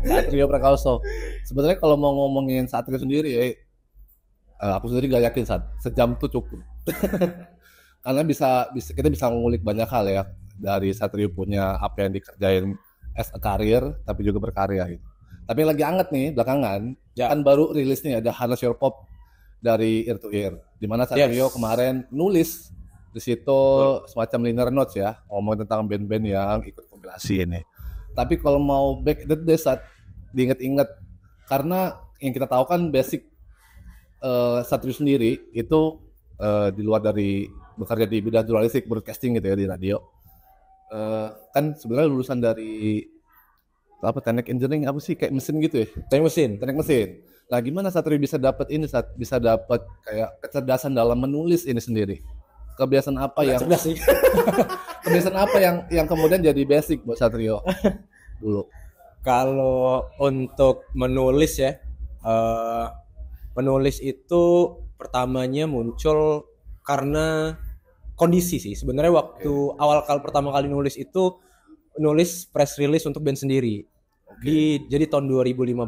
Satrio Prakauso. Sebenarnya kalau mau ngomongin Satrio sendiri ya, aku sendiri gak yakin sejam tuh cukup. Karena kita bisa ngulik banyak hal ya dari Satrio punya apa yang dikerjain as a career tapi juga berkarya gitu. Tapi yang lagi anget nih belakangan kan baru rilis nih ada Harness Your Pop dari Ear to Ear, di mana Satrio kemarin nulis di situ semacam liner notes ya, ngomong tentang band-band yang ikut kompilasi ini. Tapi kalau mau back the day diinget-inget, karena yang kita tahu kan basic Satrio sendiri itu di luar dari bekerja di bidang jurnalistik broadcasting gitu ya di radio, kan sebenarnya lulusan dari apa teknik engineering apa sih kayak mesin gitu ya, teknik mesin. Nah gimana Satrio bisa dapat ini bisa dapat kayak kecerdasan dalam menulis ini sendiri? Kebiasaan apa kebiasaan apa yang kemudian jadi basic buat Satrio dulu? Kalau untuk menulis ya, menulis itu pertamanya muncul karena kondisi sih. Sebenarnya waktu pertama kali nulis itu nulis press release untuk band sendiri. Jadi tahun 2015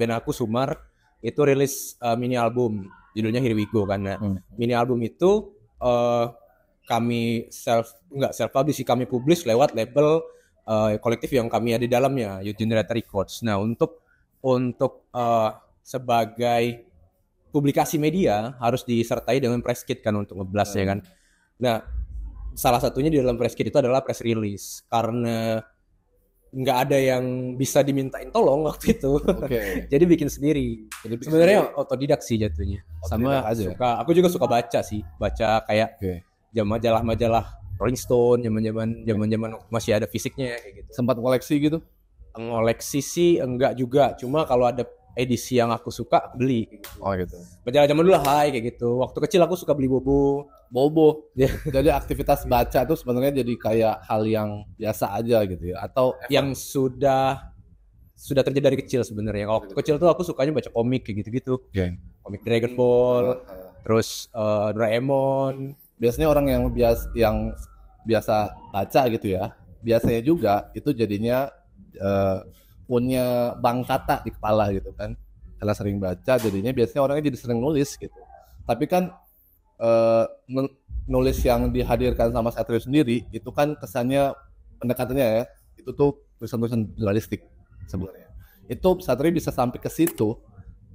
band aku Sumar itu rilis mini album, judulnya Here We Go kan. Mini album itu kami self publish sih, kami publish lewat label kolektif yang kami ada di dalamnya, Youth Generator Records. Nah, untuk sebagai publikasi media harus disertai dengan press kit kan untuk ngeblast ya kan. Nah, salah satunya di dalam press kit itu adalah press release, karena nggak ada yang bisa dimintain tolong waktu itu. Jadi bikin sendiri. Sebenarnya otodidak sih jatuhnya. Sama aku juga suka baca kayak majalah Rolling Stone zaman masih ada fisiknya kayak gitu. Sempat koleksi gitu? Ngoleksi sih enggak juga, cuma kalau ada edisi yang aku suka beli gitu. Gitu. Majalah zaman dulu kayak gitu. Waktu kecil aku suka beli Bobo. Jadi aktivitas baca tuh sebenarnya jadi kayak hal yang biasa aja gitu ya, atau yang sudah terjadi dari kecil sebenarnya. Kalau waktu kecil tuh aku sukanya baca komik kayak gitu-gitu. Komik Dragon Ball, terus Doraemon. Biasanya orang yang biasa baca gitu ya, biasanya juga itu jadinya punya bank kata di kepala gitu kan, karena sering baca jadinya biasanya orangnya jadi sering nulis gitu. Tapi kan nulis yang dihadirkan sama Satrio sendiri itu kan kesannya pendekatannya ya itu tuh tulisan-tulisan jurnalistik sebenarnya. Itu Satrio bisa sampai ke situ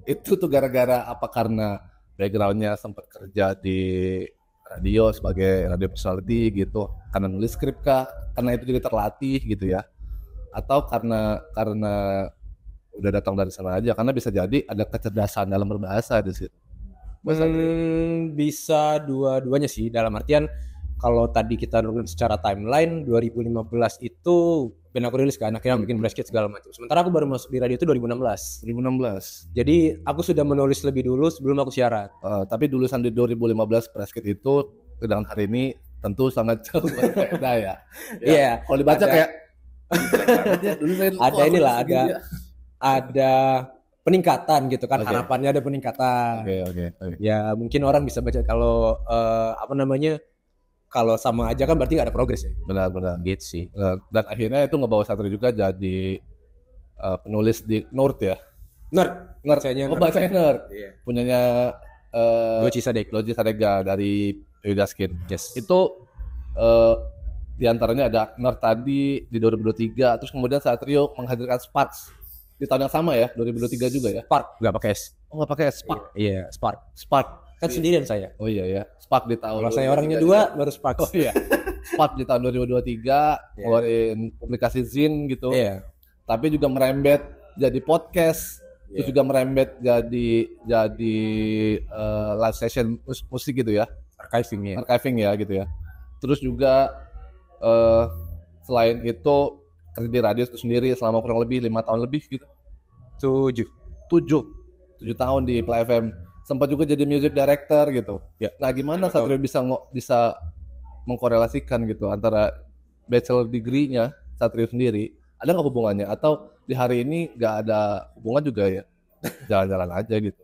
itu tuh gara-gara apa? Karena backgroundnya sempat kerja di radio sebagai radio personality gitu, karena nulis skrip kah, karena itu jadi terlatih gitu ya, atau karena udah datang dari sana aja, karena bisa jadi ada kecerdasan dalam berbahasa di situ. Bisa dua-duanya sih, dalam artian kalau tadi kita nurun secara timeline 2015 itu band aku rilis kan, akhirnya bikin press kit segala macam. Sementara aku baru masuk di radio itu 2016. Jadi aku sudah menulis lebih dulu sebelum aku siaran. Tapi dulusan di 2015 press kit itu dengan hari ini tentu sangat jauh berbeda ya. Iya. Kalau dibaca kayak ada peningkatan gitu kan, harapannya ada peningkatan. Ya mungkin orang bisa baca kalau kalau sama aja kan berarti gak ada progres ya. Benar gitu sih. Dan akhirnya itu ngebawa Satrio juga jadi penulis di Nerd ya. Nerd. Bacanya Nerd. Punyanya Goji Sadega dari Yudaskin. Itu di antaranya ada Nerd tadi di 2023, terus kemudian Satrio menghadirkan Sparks di tahun yang sama ya, 2023 juga ya. Spark nggak pakai S. Nggak pakai Spark. Iya, Spark kan sendirian saya. Oh iya ya, Spark di tahun. Kalau saya orangnya dua baru Spark. Oh iya. Spark di tahun 2023 ngeluarin publikasi zin gitu. Tapi juga merembet jadi podcast, terus juga merembet jadi live session musik gitu ya. Archiving ya gitu ya. Terus juga selain itu kerja di radio itu sendiri selama kurang lebih 5 tahun lebih gitu. 7 tahun di Play FM. Sempat juga jadi music director gitu. Nah gimana Satrio bisa mengkorelasikan gitu antara bachelor degree-nya Satrio sendiri, ada nggak hubungannya? Atau di hari ini nggak ada hubungan juga ya? Jalan-jalan aja gitu.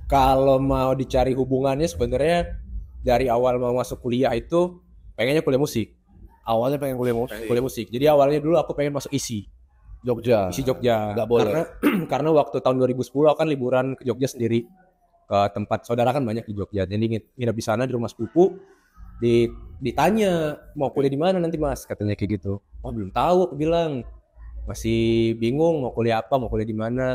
Kalau mau dicari hubungannya sebenarnya dari awal mau masuk kuliah itu pengennya kuliah musik. Awalnya pengen kuliah musik. Jadi awalnya dulu aku pengen masuk ISI. Jogja. isi Jogja. Nggak boleh. Karena waktu tahun 2010 aku kan liburan ke Jogja sendiri, ke tempat saudara kan banyak di Jogja. Jadi nginep di sana di rumah sepupu. Ditanya mau kuliah di mana nanti Mas, katanya kayak gitu. Oh belum tahu, aku bilang masih bingung mau kuliah apa, mau kuliah di mana.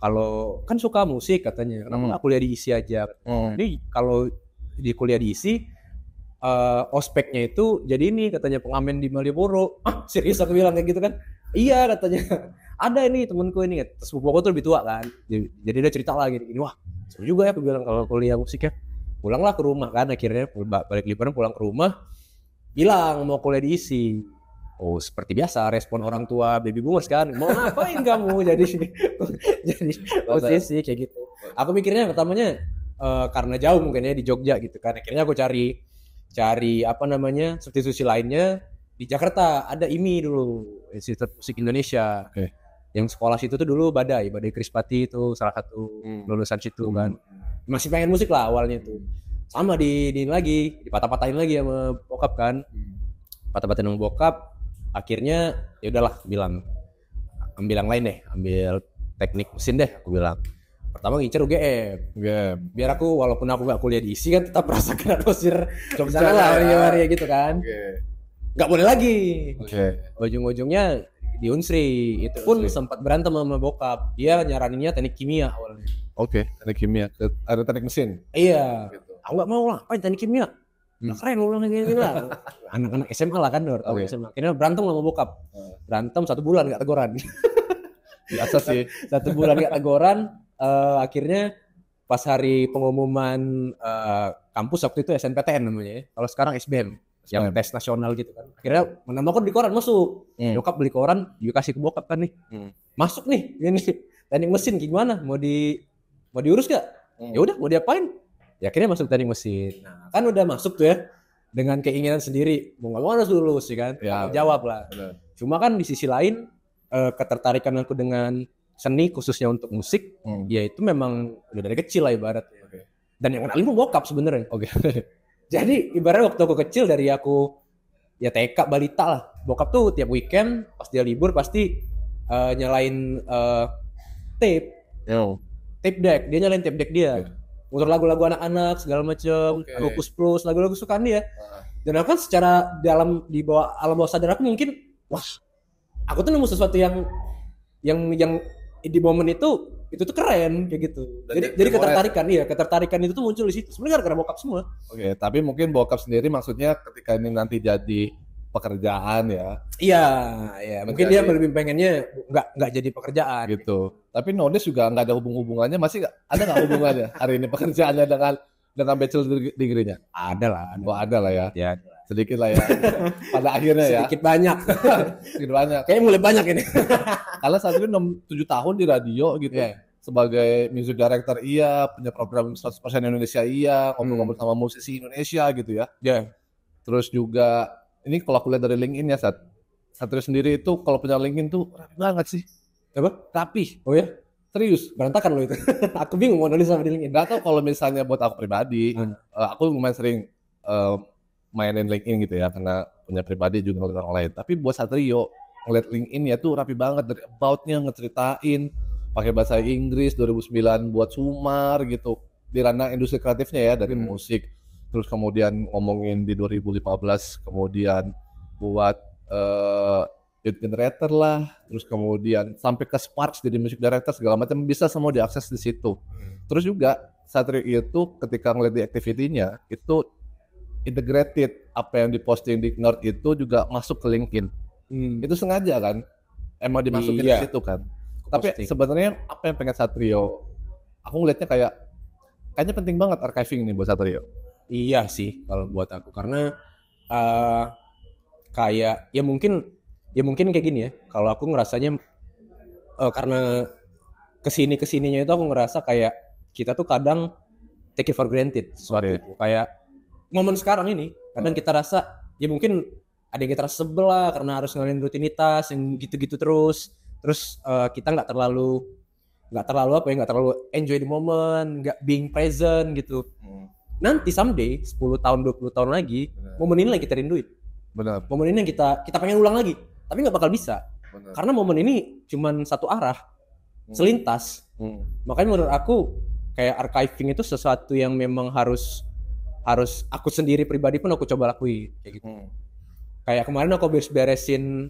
Kalau kan suka musik katanya, kenapa nggak kuliah di ISI aja? Jadi kalau di kuliah di ISI, ospeknya itu jadi ini katanya pengamen di Malioboro. Ah serius aku bilang kayak gitu kan? Iya katanya. Ada ini temanku ini, sepupu aku tuh lebih tua kan. Jadi dia cerita lagi gini, wah seru juga ya aku bilang kalau kuliah musik ya. Pulanglah ke rumah kan, akhirnya balik liburan pulang ke rumah, bilang mau kuliah di ISI. Oh seperti biasa respon orang tua baby boomers kan, mau ngapain kamu jadi posisi kayak gitu. Aku mikirnya pertamanya karena jauh mungkin ya di Jogja gitu kan, akhirnya aku cari apa namanya substitusi lainnya di Jakarta. Ada IMI dulu, Institut Musik Indonesia. Yang sekolah situ tuh dulu Badai Krispati itu salah satu lulusan situ kan. Masih pengen musik lah awalnya tuh. Sama di lagi, dipatah-patahin lagi sama bokap kan. Patah-patahin sama bokap. Akhirnya ya udahlah bilang ambil yang lain deh, ambil teknik mesin deh aku bilang. Pertama ngincer UGM. Biar aku walaupun aku gak kuliah di ISI kan tetap merasakan atmosfer Jogja lah hari-hari gitu kan. Gak boleh lagi. Ujung-ujungnya di Unsri itu pun sempat berantem sama bokap. Dia nyaraninnya teknik kimia awalnya. Teknik kimia. Ada teknik mesin. Iya. Aku nggak mau lah, apa teknik kimia? Keren lu bilang gitu lah. Anak-anak SMA lah kan, SMA. Akhirnya berantem sama bokap. Berantem 1 bulan nggak teguran. Biasa sih. 1 bulan nggak teguran. Akhirnya pas hari pengumuman kampus waktu itu SNPTN namanya. Kalau sekarang SBM. Yang tes nasional gitu kan. Akhirnya menambah di koran masuk. Bokap beli koran, dia kasih ke bokap kan nih. Masuk nih, ini teknik mesin gimana? Mau diurus gak? Ya udah, mau diapain? Ya akhirnya masuk teknik mesin. Nah, kan udah masuk tuh ya. Dengan keinginan sendiri, mau enggak mau harus lulus ya kan. Ya, jawab lah. Bener. Cuma kan di sisi lain ketertarikan aku dengan seni khususnya untuk musik, ya itu memang udah dari kecil lah ibaratnya. Dan yang kenalin bokap sebenarnya. Jadi ibaratnya waktu aku kecil dari aku ya TK balita lah, bokap tuh tiap weekend pas dia libur pasti nyalain tape deck, dia nyalain tape deck dia, muter lagu-lagu anak-anak segala macam, Rufus Plus, lagu-lagu sukaan dia. Dan aku kan secara di bawah alam bawah sadar aku mungkin, wah, aku tuh nemu sesuatu yang di momen itu tuh keren kayak gitu. Jadi ketertarikan itu tuh muncul di situ. Sebenarnya karena bokap semua. Tapi mungkin bokap sendiri maksudnya ketika ini nanti jadi pekerjaan ya. Iya. Mungkin dia lebih pengennya nggak jadi pekerjaan gitu. Tapi Nodes juga nggak ada hubungannya, masih ada nggak hubungannya hari ini pekerjaannya dengan bachelor degree-nya? Ada lah. Ada lah ya. Ya. Sedikit lah ya. Pada akhirnya ya. Sedikit banyak. Kayaknya mulai banyak ini. Karena saat ini 7 tahun di radio gitu. Sebagai music director punya program 100% Indonesia ngobrol-ngobrol sama musisi Indonesia gitu ya. Terus juga ini kalau aku lihat dari LinkedIn ya Satrio sendiri itu kalau punya LinkedIn tuh rapi banget sih. Rapi. Oh ya? Serius, berantakan loh itu. Aku bingung mau nulis sama di LinkedIn. Gak tau kalau misalnya buat aku pribadi, aku lumayan sering mainin LinkedIn gitu ya, karena punya pribadi juga ngeliat orang lain. Tapi buat Satrio, ngeliat LinkedIn ya tuh rapi banget, dari about-nya ngeceritain, pakai bahasa Inggris, 2009 buat Sumar gitu, di ranah industri kreatifnya ya, dari musik. Terus kemudian ngomongin di 2015, kemudian buat Youth Generator lah, terus kemudian sampai ke Sparks jadi music director segala macam bisa semua diakses di situ. Terus juga Satrio itu ketika ngeliat di activity-nya itu integrated apa yang diposting di Nerd itu juga masuk ke LinkedIn. Itu sengaja kan, emang dimasukin di situ kan. Tapi sebenarnya apa yang pengen Satrio? Aku ngeliatnya kayaknya penting banget archiving nih buat Satrio. Iya sih kalau buat aku, karena kayak ya mungkin kayak gini ya. Kalau aku ngerasanya karena kesininya itu aku ngerasa kayak kita tuh kadang take it for granted sesuatu itu. Kayak momen sekarang ini kadang kita rasa ya mungkin ada yang kita rasa sebel lah karena harus ngelain rutinitas yang gitu-gitu terus kita nggak terlalu enjoy the moment, nggak being present gitu. Nanti someday 10 tahun 20 tahun lagi momen ini lagi kita rinduin. Benar. Momen ini yang kita pengen ulang lagi, tapi nggak bakal bisa Bener. Karena momen ini cuman satu arah, selintas. Makanya menurut aku kayak archiving itu sesuatu yang memang harus aku sendiri pribadi pun aku coba lakuin kayak gitu. Kayak kemarin aku beresin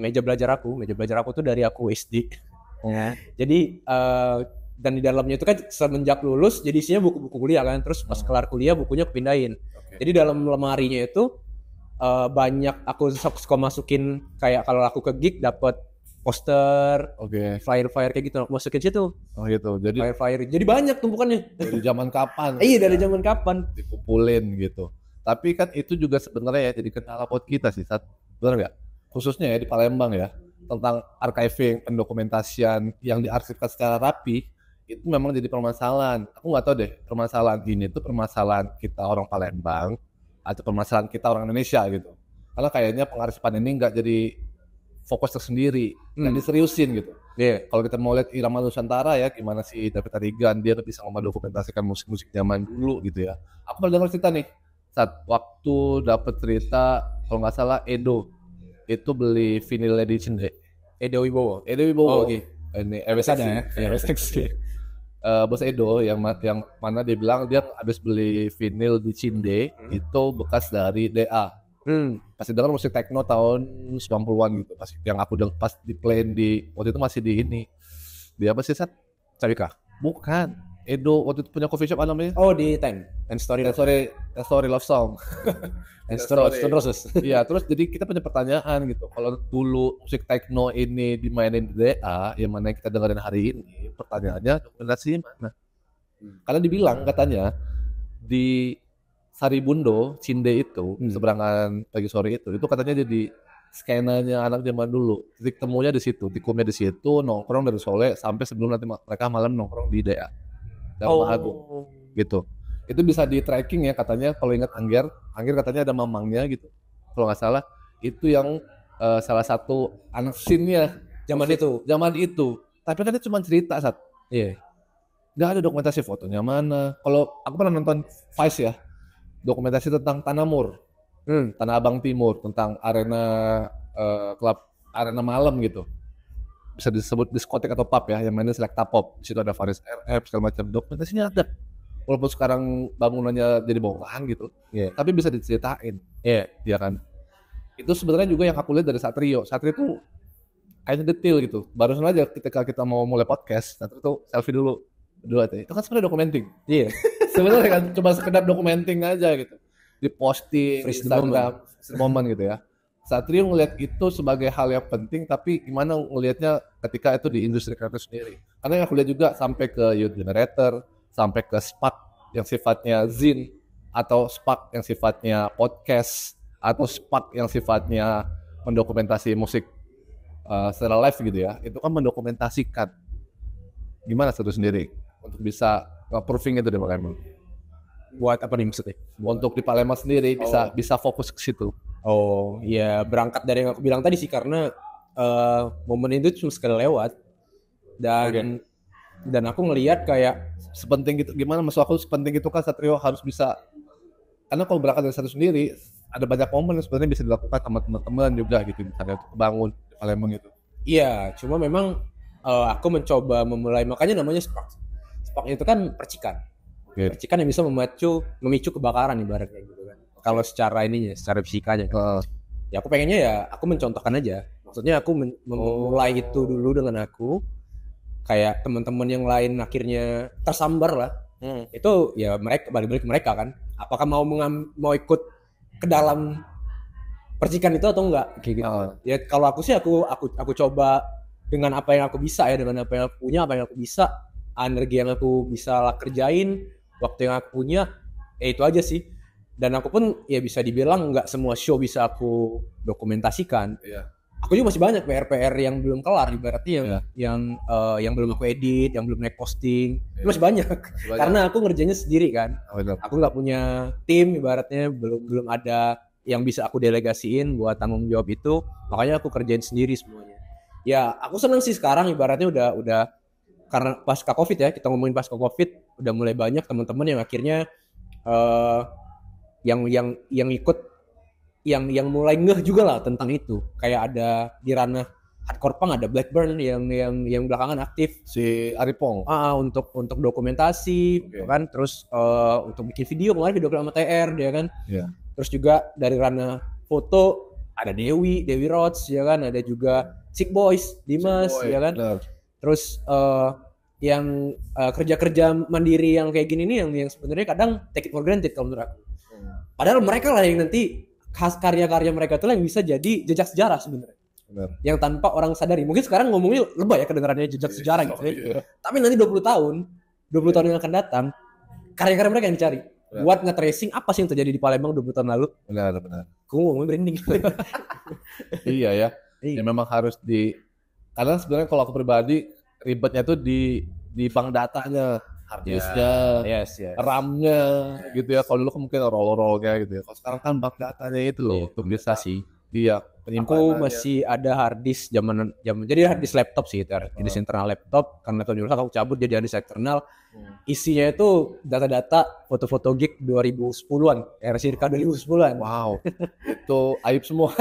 meja belajar aku tuh dari aku SD. Jadi dan di dalamnya itu kan semenjak lulus jadi isinya buku-buku kuliah kan, terus pas kelar kuliah bukunya aku pindahin. Jadi dalam lemarinya itu banyak aku suka masukin, kayak kalau aku ke gig dapat poster, flyer kayak gitu aku masukin situ. Oh gitu. Jadi Flyer. Jadi banyak tumpukannya. dari zaman kapan? Iya, dari zaman kapan? Dikumpulin gitu. Tapi kan itu juga sebenarnya ya jadi kendala buat kita sih, benar nggak? Khususnya ya di Palembang ya, tentang archiving, pendokumentasian yang diarsipkan secara rapi, itu memang jadi permasalahan. Aku nggak tahu deh, permasalahan ini tuh permasalahan kita orang Palembang atau permasalahan kita orang Indonesia gitu. Karena kayaknya pengarsipan ini nggak jadi fokus tersendiri, nggak diseriusin gitu. Kalau kita mau lihat irama Nusantara ya, gimana sih David Arigan, dia bisa mendokumentasikan musik-musik zaman dulu gitu ya. Aku pernah dengar cerita nih, saat waktu dapat cerita kalau nggak salah Edo itu beli vinil di Cinde. Edo Wibowo. Ini RSX ya. Bos Edo yang mana dia bilang dia habis beli vinil di Cinde itu bekas dari DA. Pasti dengar musik techno tahun 90-an gitu. Pas yang aku dengar pas di play di waktu itu masih di ini. Dia apa sih, Sat? Sabika? Bukan. Edo waktu itu punya coffee shop apa namanya? Oh, di Ten Story Love Song. Stone Roses. Iya, terus jadi kita punya pertanyaan gitu. Kalau dulu musik techno ini dimainin di DA, yang mana kita dengerin hari ini, pertanyaannya dokumentasi mana? Karena dibilang katanya di Saribundo, Cinde itu, seberangan pagi sore itu katanya jadi skenanya anak zaman dulu. Titik temunya di situ, tikumnya di situ, nongkrong dari sore sampai sebelum nanti mereka malam nongkrong di DA. Dharma Agung gitu. Itu bisa di tracking ya katanya, kalau ingat Angger katanya ada mamangnya gitu. Kalau nggak salah itu yang salah satu anak scene-nya zaman itu. Tapi kan itu cuma cerita, Sat. Iya. Nggak ada dokumentasi fotonya mana. Kalau aku pernah nonton Vice ya, dokumentasi tentang Tanamur, Tanah Abang Timur, tentang arena klub arena malam gitu. Bisa disebut diskotek atau pub ya, yang mainnya Selecta Pop. Di situ ada Faris RF segala macam, dokumentasinya ada. Walaupun sekarang bangunannya jadi bongkahan gitu, tapi bisa diceritain, ya kan. Itu sebenarnya juga yang aku lihat dari Satrio itu kayaknya detail gitu. Barusan aja ketika kita mau mulai podcast, Satrio tuh selfie dulu aja. Itu kan sebenarnya dokumenting. Iya. Sebenarnya kan cuma sekedar dokumenting aja gitu, diposting di Instagram, moment gitu ya. Satrio ngelihat itu sebagai hal yang penting, tapi gimana ngelihatnya ketika itu di industri kreatif sendiri. Karena yang aku lihat juga sampai ke Youth Generator, sampai ke SPAC yang sifatnya zine, atau SPAC yang sifatnya podcast, atau SPAC yang sifatnya mendokumentasi musik secara live gitu ya. Itu kan mendokumentasikan. Gimana Satrio sendiri untuk bisa proving itu di Palembang? Buat apa nih maksudnya? Untuk di Palembang sendiri bisa fokus ke situ. Oh, ya berangkat dari yang aku bilang tadi sih, karena momen itu cuma sekali lewat dan aku ngelihat kayak sepenting gitu. Gimana maksud aku sepenting itu kan Satrio harus bisa, karena kalau berangkat dari Satrio sendiri ada banyak momen yang sebenarnya bisa dilakukan sama teman-teman juga gitu, misalnya untuk bangun di Palembang itu. Iya, cuma memang aku mencoba memulai, makanya namanya SPAC. SPAC itu kan percikan. Percikan yang bisa memicu kebakaran ibaratnya gitu kan. Kalau secara secara fisikanya. Ya aku pengennya ya aku mencontohkan aja. Maksudnya aku memulai itu dulu dengan aku. Kayak teman-teman yang lain akhirnya tersambar lah. Itu ya mereka balik-balik mereka kan. Apakah mau ikut ke dalam percikan itu atau enggak kayak gitu. Ya kalau aku sih aku coba dengan apa yang aku bisa ya, dengan apa yang aku punya, apa yang aku bisa, energi yang aku bisa kerjain, waktu yang aku punya, ya itu aja sih. Dan aku pun ya bisa dibilang nggak semua show bisa aku dokumentasikan. Aku juga masih banyak PR yang belum kelar ibaratnya, yang belum aku edit, yang belum naik posting. Itu masih banyak. Karena aku ngerjainnya sendiri kan. Aku nggak punya tim ibaratnya, belum ada yang bisa aku delegasiin buat tanggung jawab itu. Makanya aku kerjain sendiri semuanya. Ya aku seneng sih sekarang ibaratnya udah karena pasca Covid ya, kita ngomongin pasca Covid, udah mulai banyak teman-teman yang akhirnya yang ikut, yang mulai ngeh juga lah tentang itu. Kayak ada di ranah hardcore punk ada Blackburn yang belakangan aktif Si Aripong. untuk dokumentasi kan, terus untuk bikin video kemarin video klip sama TR dia kan. Iya. Terus juga dari ranah foto ada Dewi Rods ya kan, ada juga Sick Boys Dimas Boy, ya kan. bener. Terus yang kerja-kerja mandiri yang kayak gini nih yang sebenarnya kadang take it for granted kalau menurut aku. Padahal mereka lah yang nanti khas karya-karya mereka tuh yang bisa jadi jejak sejarah sebenarnya. Bener. Yang tanpa orang sadari. Mungkin sekarang ngomongnya lebay ya kedengarannya jejak sejarah gitu ya. Iya. Tapi nanti 20 tahun yang akan datang, karya-karya mereka yang dicari. Benar. Buat nge-tracing apa sih yang terjadi di Palembang 20 tahun lalu. Benar. Gue ngomongnya branding. Iya ya. Iya. Ya memang harus karena sebenarnya kalau aku pribadi ribetnya tuh di bank datanya, harddisknya, Yes. RAM-nya gitu ya. Kalau dulu kan mungkin roll-rollnya gitu ya. Kalau sekarang kan bank datanya itu loh untuk Bisa sih. Iya, Aku penyimpanannya. masih ada hard disk zaman jadi hard disk laptop sih, hard disk internal laptop. Karena laptop rusak aku cabut jadi hard disk eksternal. Isinya itu data-data foto-foto gig 2010-an, era circa 2010-an. Wow, itu aib semua.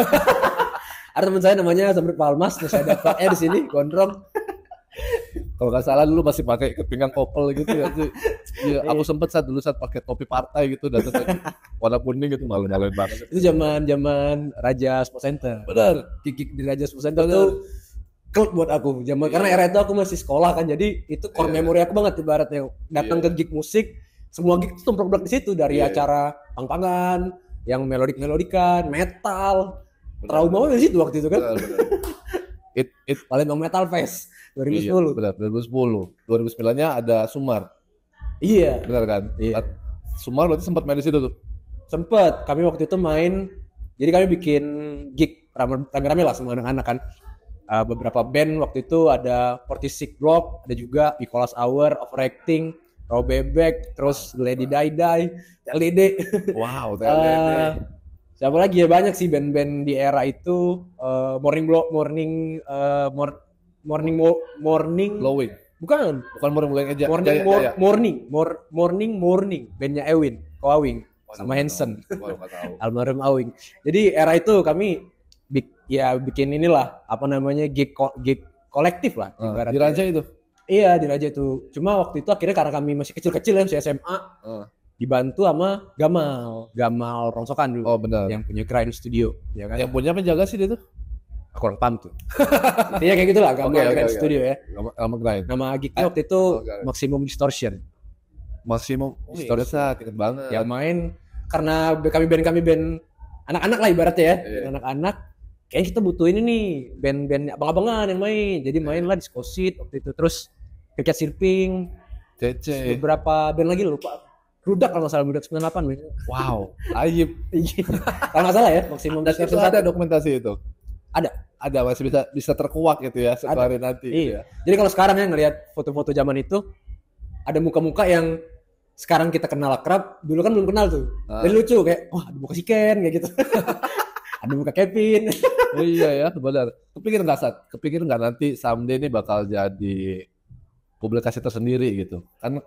Ada teman saya namanya Samir Palmas, terus ada Pak di sini, gondrong. Kalau nggak salah dulu masih pakai ikat pinggang kopel gitu ya. Iya, aku sempet dulu pakai topi partai gitu, datang warna kuning gitu, malu-maluin banget. Itu zaman Raja Sports Center. Benar. Gig di Raja Sports Center tuh cult buat aku. Karena era itu aku masih sekolah kan, jadi itu core memory aku banget ibaratnya. Datang ke gig musik, semua gig itu tumplek di situ dari acara pang-pangan, yang melodikan, metal. Trauma di situ waktu itu kan. Palembang Metal Fest 2010. Benar, 2010. 2009-nya ada Sumar. Iya. Benar kan? Iya. Sumar berarti sempat main di situ tuh. Sempet, kami waktu itu main, jadi kami bikin gig rame-rame lah sama anak-anak kan. Beberapa band waktu itu ada 46 Block, ada juga Nicholas Hour, Overacting, Raw Bebek, terus Lady Die Die, TLDD. Wow, Siapa lagi ya, banyak sih band-band di era itu. Morning Glowing. bukan Morning aja. Morning bandnya Ewin Koawing sama Hansen. Nggak tahu. Almarhum Awing. Jadi era itu kami bikin inilah apa namanya gig kolektif lah ibaratnya. Di Raja itu. Iya, di Raja itu. Cuma waktu itu akhirnya karena kami masih kecil-kecil ya, masih SMA. Dibantu sama Gamal Rongsokan dulu. Oh, benar. Yang punya Grind Studio, ya kan? Yang punya penjaga sih dia tuh. Aku kurang paham tuh. Intinya kayak gitulah, Gamal Grind Studio ya. Gamal Grind. Nama gignya waktu itu Maximum Distortion. Maximum Distortion, inget banget. Yang main karena kami band anak-anak lah ibaratnya ya. Anak-anak kayaknya kita butuh ini nih, band-band abang-abangan yang main. Jadi main lah Diskosit waktu itu. Terus Kecat Sirping, Cece. beberapa band lagi lupa. Rudak kalau nggak salah, Rudak 98. Wow, aib. Kalau nggak salah ya, Maximum Itu Distortion ada 1. dokumentasi itu. Ada masih bisa terkuak gitu ya suatu hari nanti. Iya. Gitu ya. Jadi kalau sekarang ya ngelihat foto-foto zaman itu, ada muka-muka yang sekarang kita kenal akrab, dulu kan belum kenal tuh. Jadi lucu kayak, wah ada muka si Ken kayak gitu. Ada muka Kevin. Oh iya ya, benar. Kepikir nggak nanti someday ini bakal jadi publikasi tersendiri gitu. Kan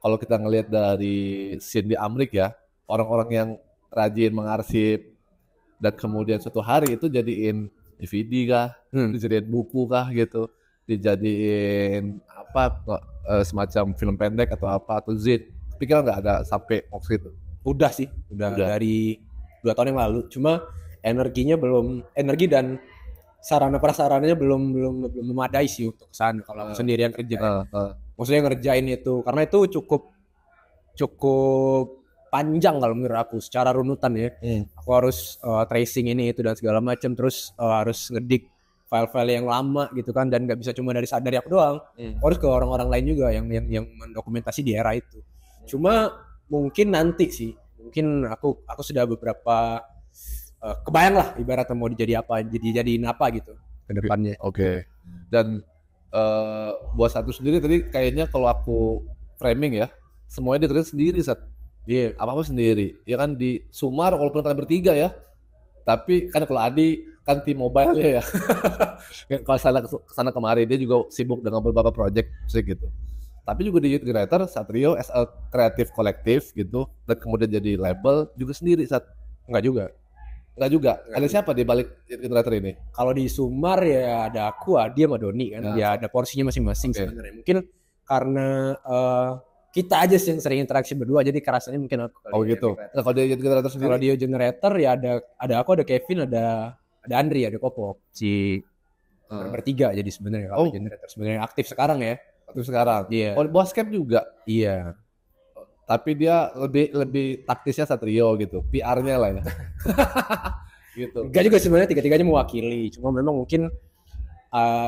kalau kita ngelihat dari scene di Amerika ya, orang-orang yang rajin mengarsip dan kemudian suatu hari itu jadiin DVD kah, dijadiin buku kah gitu, dijadiin apa semacam film pendek atau apa atau zit. Pikiran nggak ada sampai waktu itu? Udah sih, udah dari 2 tahun yang lalu. Cuma energi dan sarana prasarananya belum memadai sih untuk kesana kalau aku sendirian kerja. Maksudnya ngerjain itu karena itu cukup panjang kalau menurut aku secara runutan ya. Aku harus tracing ini itu dan segala macam, terus harus ngedik file-file yang lama gitu kan, dan nggak bisa cuma dari aku doang. Harus ke orang-orang lain juga yang mendokumentasi di era itu. Cuma mungkin nanti sih, mungkin aku sudah beberapa kebayang lah ibaratnya mau jadiin apa gitu ke depannya. Oke. Dan buat satu sendiri tadi kayaknya kalau aku framing ya, semuanya diterima sendiri Sat. Iya, apa-apa sendiri. Ya kan di Sumar walaupun kalian bertiga ya. Tapi kan kalau Adi kan tim mobile ya. Kalau sana kemari dia juga sibuk dengan beberapa project musik gitu. Tapi juga di Youth Generator Satrio as a creative collective gitu, dan kemudian jadi label juga sendiri Sat. Enggak juga. Enggak juga. Ada siapa di balik generator ini? Kalau di Sumar ya ada aku, Adi sama Doni kan. Ya ada porsinya masing-masing sebenarnya. Mungkin karena kita aja sih yang sering interaksi berdua, jadi kerasanya mungkin aku kali. Oh gitu. Nah, kalau dia generator sendiri? Kalau dia generator ya ada aku, ada Kevin, ada Andri, ada Kopok. Bertiga jadi sebenarnya kalau generator sebenarnya aktif sekarang ya. Aktif sekarang. Iya. Oh, Boscap juga. Iya. Tapi dia lebih taktisnya Satrio gitu. PR-nya lah ya. Gitu. Enggak juga sebenarnya, tiga-tiganya mewakili. Cuma memang mungkin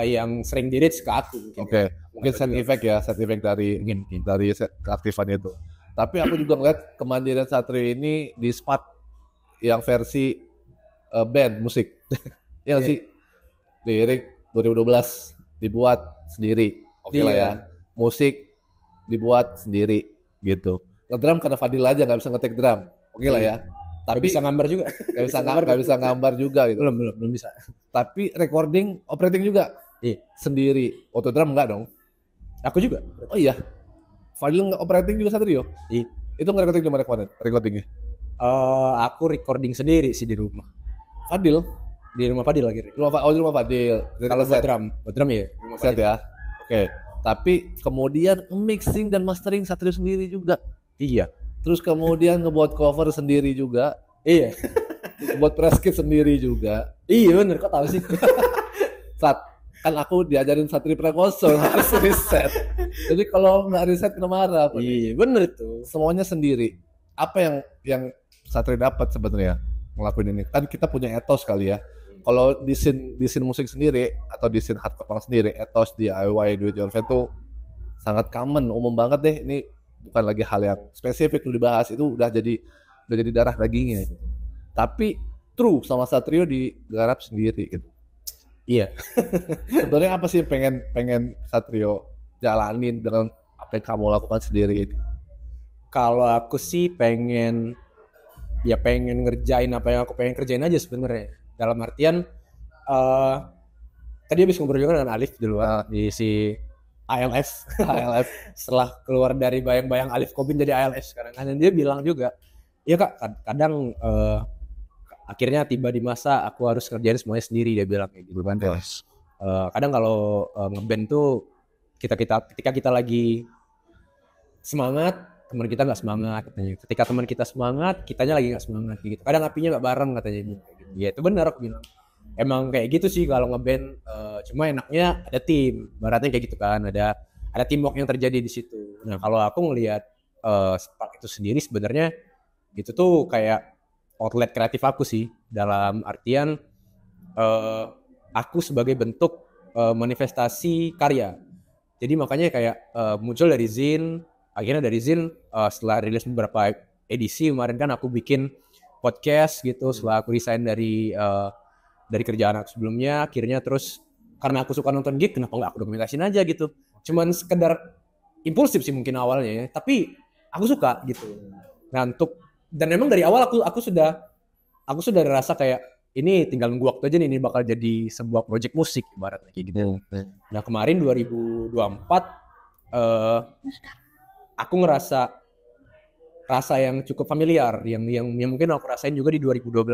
yang sering di-reach ke aku. Oke. Mungkin set effect ya, set effect dari keaktifannya itu. Tapi aku juga melihat kemandirian Satrio ini di spot yang versi band musik. Ya sih. Lirik 2012 dibuat sendiri. Oke lah ya. Musik dibuat sendiri gitu. Ngedrum karena Fadil aja nggak bisa ngetik drum. Oke lah ya. Tapi bisa gambar juga. Nggak bisa gambar juga gitu. Belum bisa. Tapi recording, operating juga. Iya. Sendiri. Auto drum enggak dong? Aku juga. Oh iya. Fadil nggak operating juga Satrio? Iya. Itu nge-recording gimana kemarin? Recordingnya? Aku recording sendiri sih di rumah. Fadil? Di rumah Fadil lagi. Di rumah Fadil. Kalau buat drum ya. Set ya. Oke. Tapi kemudian mixing dan mastering Satrio sendiri juga. Iya. Terus kemudian ngebuat cover sendiri juga. Iya. Buat press kit sendiri juga. Iya bener, kok tahu sih. Kan aku diajarin Satri Prakoso harus riset. Jadi kalau nggak riset kena marah. Iya bener itu. Semuanya sendiri. Apa yang Satri dapat sebenarnya ngelakuin ini? Kan kita punya etos kali ya. Kalau di scene musik sendiri atau di scene hardcore sendiri, etos DIY do it yourself itu sangat common, umum banget deh. Ini bukan lagi hal yang spesifik lu dibahas, itu udah jadi darah dagingnya. Tapi true sama Satrio digarap sendiri gitu. Iya. Sebenarnya apa sih pengen Satrio jalanin dengan apa yang kamu lakukan sendiri ini? Kalau aku sih pengen ngerjain apa yang aku pengen kerjain aja sebenarnya. Dalam artian tadi habis ngobrol juga dengan Alif dulu di si ALF. Setelah keluar dari bayang-bayang Alif Kobin jadi ALF sekarang. Dan dia bilang juga, ya Kak, kadang akhirnya tiba di masa aku harus kerjain semuanya sendiri, dia bilang kayak gitu. Kadang kalau ngeband tuh ketika kita lagi semangat, teman kita nggak semangat katanya. Ketika teman kita semangat, kitanya lagi nggak semangat gitu. Kadang apinya nggak bareng katanya. Ya itu benar aku bilang. Emang kayak gitu sih kalau ngeband. Cuma enaknya ada tim. Baratnya kayak gitu kan. Ada teamwork yang terjadi di situ. Nah kalau aku ngelihat Spark itu sendiri sebenarnya itu tuh kayak outlet kreatif aku sih. Dalam artian aku sebagai bentuk manifestasi karya. Jadi makanya kayak muncul dari Zin. Akhirnya dari Zin setelah rilis beberapa edisi kemarin kan aku bikin podcast gitu setelah aku resign dari kerjaan aku sebelumnya. Akhirnya terus karena aku suka nonton gig, kenapa nggak aku dokumentasiin aja gitu. Cuman sekedar impulsif sih mungkin awalnya ya, tapi aku suka gitu. Nah dan memang dari awal aku sudah rasa kayak ini tinggal nunggu waktu aja nih, ini bakal jadi sebuah project musik ibaratnya kayak gitu. Nah kemarin 2024 aku ngerasa rasa yang cukup familiar yang mungkin aku rasain juga di 2012.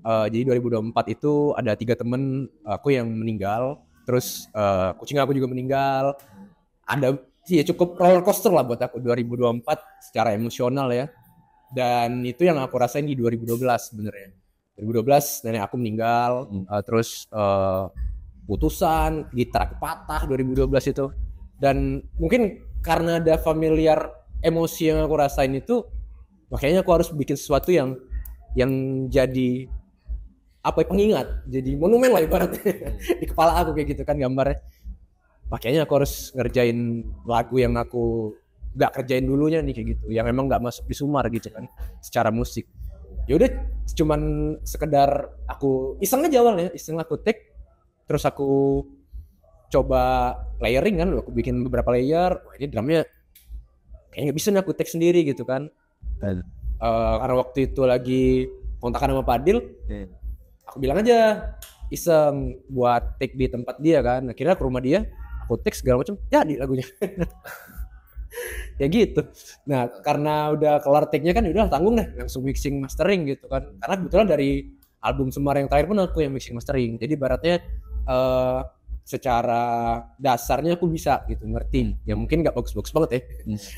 Jadi 2024 itu ada 3 temen aku yang meninggal, terus kucing aku juga meninggal. Ada sih ya cukup roller coaster lah buat aku 2024 secara emosional ya. Dan itu yang aku rasain di 2012 sebenarnya. 2012 nenek aku meninggal, terus putusan, gitar aku patah 2012 itu. Dan mungkin karena ada familiar emosi yang aku rasain itu, makanya aku harus bikin sesuatu yang jadi apa ya, pengingat, jadi monumen lah ibaratnya di kepala aku kayak gitu kan gambarnya. Makanya aku harus ngerjain lagu yang aku gak kerjain dulunya nih kayak gitu, yang emang gak masuk di Sumar gitu kan secara musik. Ya udah cuman sekedar aku iseng aja awalnya, iseng aku take, terus aku coba layering kan, aku bikin beberapa layer. Wah ini drumnya kayaknya nggak bisa nih aku take sendiri gitu kan. Karena waktu itu lagi kontakan sama Padil, aku bilang aja iseng buat take di tempat dia kan. Akhirnya ke rumah dia, aku take segala macam, jadi lagunya. Ya gitu. Nah, karena udah kelar take-nya kan udah tanggung deh langsung mixing mastering gitu kan. Karena kebetulan dari album Semar yang terakhir pun aku yang mixing mastering. Jadi baratnya secara dasarnya aku bisa gitu ngerti. Ya mungkin nggak bagus-bagus banget ya.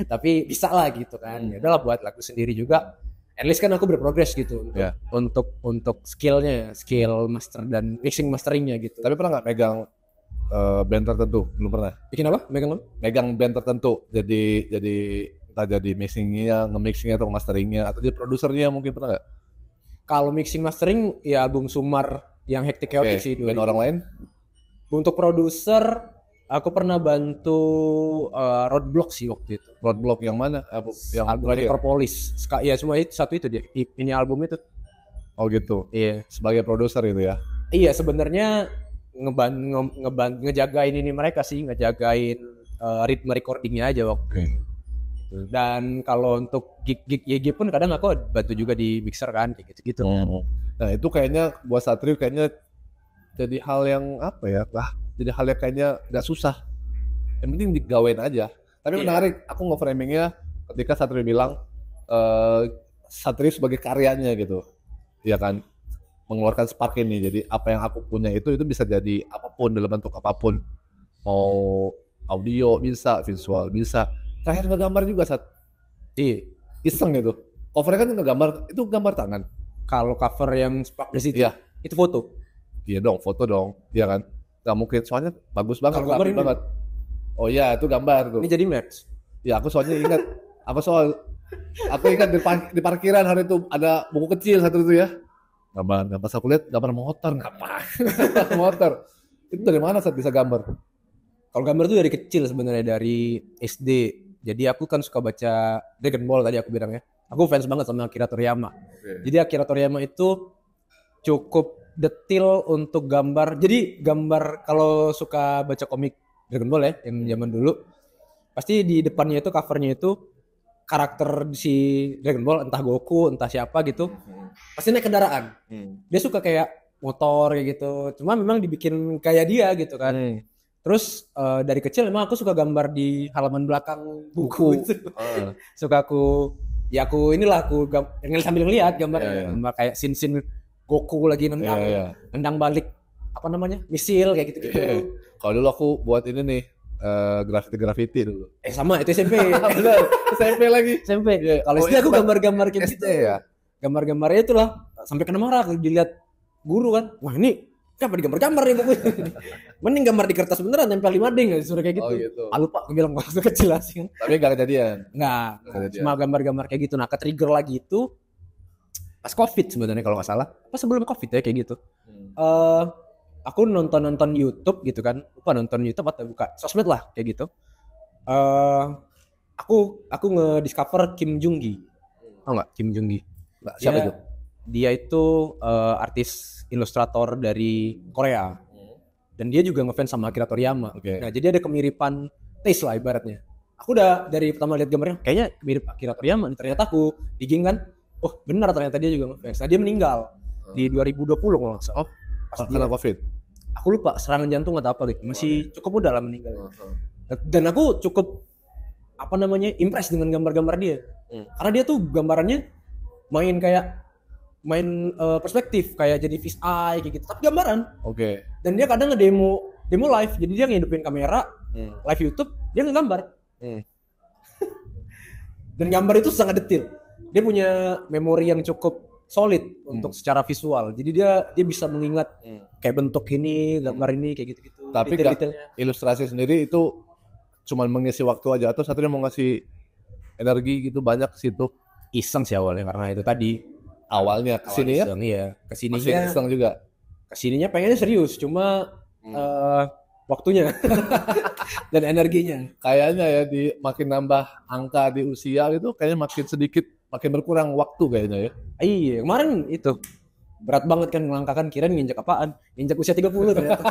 Tapi bisa lah gitu kan. Ya udahlah buat lagu sendiri juga. At least kan aku berprogres gitu untuk skillnya, skill master dan mixing masteringnya gitu. Tapi pernah nggak megang band tertentu? Belum pernah. Bikin apa? Megang apa? Megang band tertentu. Jadi entah jadi mixingnya, nge-mixingnya atau masteringnya atau jadi produsernya mungkin pernah nggak? Kalau mixing mastering ya album Sumar yang Hectic Chaotic sih. Band orang lain? Untuk produser aku pernah bantu Roadblock sih waktu itu. Roadblock yang mana? Yang Album Necropolis. Ya semua itu satu itu dia. Ini album itu. Oh gitu. Iya. Sebagai produser itu ya. Iya sebenarnya ngejagain ini mereka sih, ngejagain ritme recordingnya aja waktu itu. Dan kalau untuk gig YG pun kadang aku bantu juga di mixer kan kayak gitu. Nah itu kayaknya buat Satrio kayaknya jadi hal yang apa ya? Jadi hal yang kayaknya nggak susah. Yang penting digawain aja. Tapi menarik, aku nge-framingnya ketika Satrio bilang Satrio sebagai karyanya gitu, ya kan, mengeluarkan spark ini. Jadi apa yang aku punya itu bisa jadi apapun dalam bentuk apapun, mau audio bisa, visual bisa. Terakhir ngegambar juga Iya. Iseng itu. Covernya kan ngegambar, itu gambar tangan. Kalau cover yang spark di situ, itu foto. Iya dong, foto dong, iya kan. Gak mungkin, soalnya bagus banget, gambar rapi banget. Oh iya, itu gambar tuh. Ini jadi match. Ya aku soalnya ingat, aku ingat di parkiran hari itu ada buku kecil satu itu ya. Gambar, pas aku lihat gambar motor, ngapain? Motor. Itu dari mana bisa gambar? Kalau gambar tuh dari kecil sebenarnya, dari SD. Jadi aku kan suka baca Dragon Ball tadi aku bilang ya. Aku fans banget sama Akira Toriyama. Jadi Akira Toriyama itu cukup detail untuk gambar. Jadi gambar kalau suka baca komik Dragon Ball ya yang zaman dulu, pasti di depannya itu covernya itu karakter si Dragon Ball, entah Goku, entah siapa gitu, pasti naik kendaraan. Dia suka kayak motor kayak gitu. Cuma memang dibikin kayak dia gitu kan. Terus dari kecil memang aku suka gambar di halaman belakang buku. Suka aku sambil ngeliat gambar kayak scene Goku lagi nendang balik apa namanya misil kayak gitu. Kalau dulu aku buat ini nih graffiti dulu. Sama itu SMP. Benar, SMP lagi. SMP. Kalau SD aku gambar-gambar kayak gitu ya. Gambar-gambarnya itulah sampai kena marah dilihat guru kan. Wah ini kenapa digambar-gambar nih pokoknya. Mending gambar di kertas beneran tempel 5D nggak disuruh kayak gitu. Oh gitu. Lupa aku bilang waktu kecil sih. Tapi nggak kejadian. Nggak. Cuma gambar-gambar kayak gitu. Nah ke-trigger lagi itu pas COVID sebenarnya kalau nggak salah. Pas sebelum COVID ya kayak gitu. Aku nonton YouTube gitu kan. Lupa nonton YouTube atau buka sosmed lah kayak gitu. Aku nge-discover Kim Jung Gi. Tahu nggak Kim Jung Gi? Siapa itu? Dia itu artis ilustrator dari Korea. Dan dia juga ngefans sama Akira Toriyama. Nah, jadi ada kemiripan taste lah ibaratnya. Aku udah dari pertama lihat gambarnya kayaknya mirip Akira Toriyama. Ternyata aku digging kan. Oh, benar ternyata dia juga ngefans. Nah, dia meninggal di 2020 kalau nggak salah. Karena COVID. Aku lupa serangan jantung atau apa gitu. Masih cukup muda lah meninggal. Dan aku cukup impress dengan gambar-gambar dia. Karena dia tuh gambarannya main perspektif kayak jadi fish eye kayak gitu. Tapi gambaran. Dan dia kadang demo live. Jadi dia ngehidupin kamera, live YouTube, dia ngegambar. Dan gambar itu sangat detail. Dia punya memori yang cukup solid untuk secara visual. Jadi dia bisa mengingat kayak bentuk ini, gambar ini kayak gitu-gitu. Tapi ilustrasi sendiri itu cuma mengisi waktu aja atau satunya mau ngasih energi gitu banyak ke situ. Iseng sih awalnya karena itu tadi. Awalnya kesini ya? Iya, kesininya iseng juga. Kesininya pengennya serius, cuma waktunya dan energinya. Kayaknya ya makin nambah angka di usia itu kayaknya makin sedikit, makin berkurang waktu kayaknya ya. Iya, kemarin itu berat banget kan ngelangkakan, kirain nginjak apaan? Nginjak usia 30 ternyata.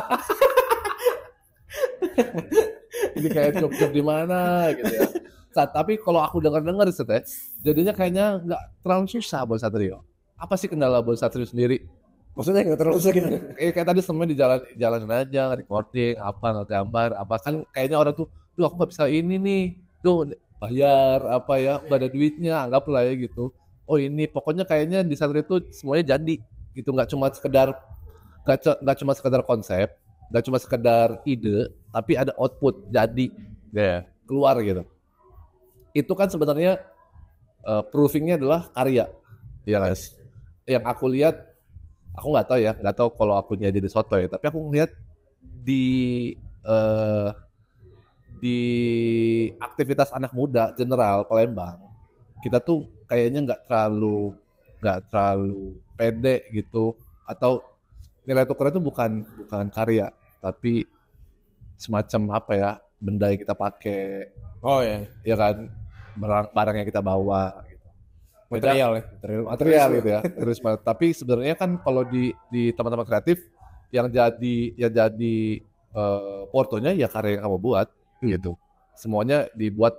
Ini kayak job di mana gitu ya. Tapi kalau aku dengar jadinya kayaknya nggak terlalu susah buat Satrio. Apa sih kendala buat Satrio sendiri? Maksudnya nggak terlalu susah gitu? Kayak tadi semuanya jalanin aja, recording, nggak gambar, apa kan kayaknya orang tuh, aku nggak bisa ini nih, bayar apa ya, udah ada duitnya, anggaplah ya gitu. Oh ini pokoknya kayaknya di Satria itu semuanya jadi gitu, nggak cuma sekedar konsep, nggak cuma sekedar ide, tapi ada output jadi keluar gitu. Itu kan sebenarnya provingnya adalah karya, ya guys. Yang aku lihat, aku nggak tahu kalau aku jadi soto ya, tapi aku ngeliat di eh, di aktivitas anak muda general Palembang, kita tuh kayaknya nggak terlalu pede gitu, atau nilai tukar itu bukan karya, tapi semacam apa ya, benda yang kita pakai, Oh ya, ya kan, barang yang kita bawa gitu. material ya. Material gitu ya, terus tapi sebenarnya kan kalau di teman-teman kreatif yang jadi portonya ya karya yang kamu buat gitu. Semuanya dibuat,